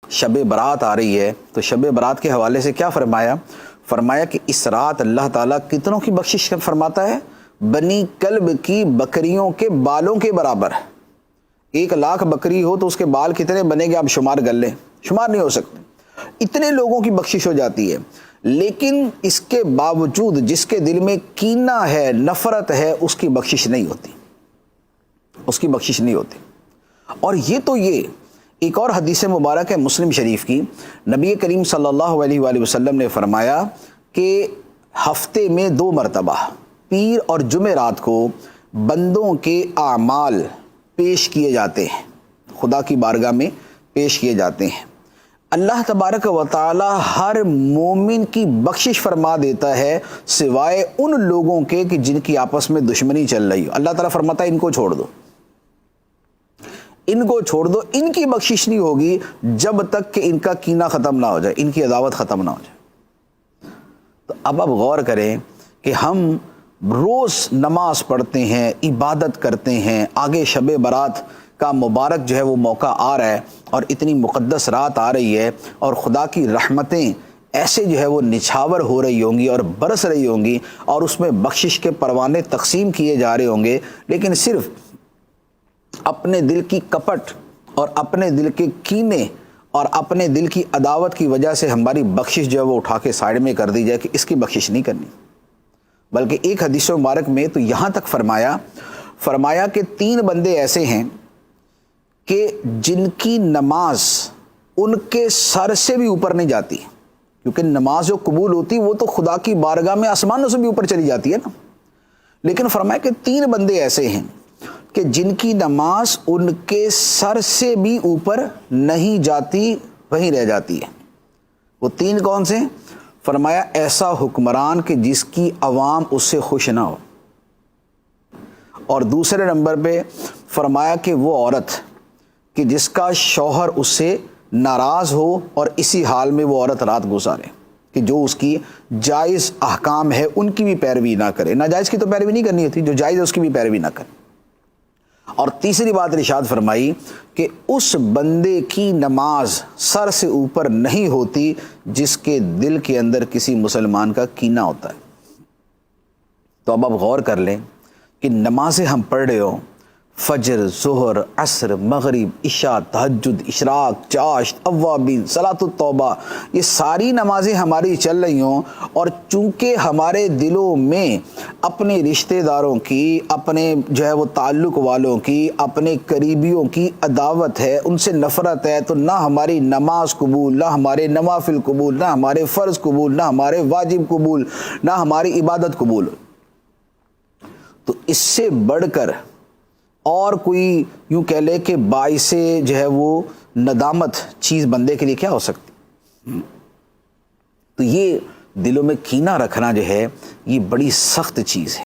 شب برات آ رہی ہے تو شب برات کے حوالے سے کیا فرمایا؟ فرمایا کہ اس رات اللہ تعالیٰ کتنوں کی بخشش فرماتا ہے؟ بنی کلب کی بکریوں کے بالوں کے برابر۔ 1,00,000 بکری ہو تو اس کے بال کتنے بنے گے آپ شمار کر لیں، شمار نہیں ہو سکتے، اتنے لوگوں کی بخشش ہو جاتی ہے۔ لیکن اس کے باوجود جس کے دل میں کینہ ہے، نفرت ہے، اس کی بخشش نہیں ہوتی، اس کی بخشش نہیں ہوتی۔ اور یہ ایک اور حدیث مبارک ہے مسلم شریف کی، نبی کریم صلی اللہ علیہ وآلہ وسلم نے فرمایا کہ ہفتے میں 2 مرتبہ پیر اور جمعرات کو بندوں کے اعمال پیش کیے جاتے ہیں، خدا کی بارگاہ میں پیش کیے جاتے ہیں۔ اللہ تبارک و تعالی ہر مومن کی بخشش فرما دیتا ہے سوائے ان لوگوں کے کہ جن کی آپس میں دشمنی چل رہی ہو۔ اللہ تعالیٰ فرماتا ہے ان کو چھوڑ دو، ان کو چھوڑ دو، ان کی بخشش نہیں ہوگی جب تک کہ ان کا کینہ ختم نہ ہو جائے، ان کی عداوت ختم نہ ہو جائے۔ تو اب آپ غور کریں کہ ہم روز نماز پڑھتے ہیں، عبادت کرتے ہیں، آگے شب برات کا مبارک جو ہے وہ موقع آ رہا ہے اور اتنی مقدس رات آ رہی ہے اور خدا کی رحمتیں ایسے جو ہے وہ نچھاور ہو رہی ہوں گی اور برس رہی ہوں گی اور اس میں بخشش کے پروانے تقسیم کیے جا رہے ہوں گے، لیکن صرف اپنے دل کی کپٹ اور اپنے دل کے کینے اور اپنے دل کی عداوت کی وجہ سے ہماری بخشش جو ہے وہ اٹھا کے سائڈ میں کر دی جائے کہ اس کی بخشش نہیں کرنی۔ بلکہ ایک حدیث مبارک میں تو یہاں تک فرمایا کہ 3 بندے ایسے ہیں کہ جن کی نماز ان کے سر سے بھی اوپر نہیں جاتی، کیونکہ نماز جو قبول ہوتی وہ تو خدا کی بارگاہ میں آسمانوں سے بھی اوپر چلی جاتی ہے نا، لیکن فرمایا کہ 3 بندے ایسے ہیں کہ جن کی نماز ان کے سر سے بھی اوپر نہیں جاتی، وہیں رہ جاتی ہے۔ وہ 3 کون سے؟ فرمایا ایسا حکمران کہ جس کی عوام اس سے خوش نہ ہو، اور دوسرے نمبر پہ فرمایا کہ وہ عورت کہ جس کا شوہر اس سے ناراض ہو اور اسی حال میں وہ عورت رات گزارے، کہ جو اس کی جائز احکام ہے ان کی بھی پیروی نہ کرے، ناجائز کی تو پیروی نہیں کرنی ہوتی، جو جائز ہے اس کی بھی پیروی نہ کرے۔ اور تیسری بات ارشاد فرمائی کہ اس بندے کی نماز سر سے اوپر نہیں ہوتی جس کے دل کے اندر کسی مسلمان کا کینہ ہوتا ہے۔ تو اب آپ غور کر لیں کہ نمازیں ہم پڑھ رہے ہوں، فجر، ظہر، عصر، مغرب، عشاء، تہجد، اشراق، چاشت، اوابین، صلاۃ التوبہ، یہ ساری نمازیں ہماری چل رہی ہوں، اور چونکہ ہمارے دلوں میں اپنے رشتہ داروں کی، اپنے جو ہے وہ تعلق والوں کی، اپنے قریبیوں کی عداوت ہے، ان سے نفرت ہے، تو نہ ہماری نماز قبول، نہ ہمارے نوافل قبول، نہ ہمارے فرض قبول، نہ ہمارے واجب قبول، نہ ہماری عبادت قبول۔ تو اس سے بڑھ کر اور کوئی یوں کہہ لے کہ باعث جو ہے وہ ندامت چیز بندے کے لیے کیا ہو سکتی؟ تو یہ دلوں میں کینہ رکھنا جو ہے یہ بڑی سخت چیز ہے۔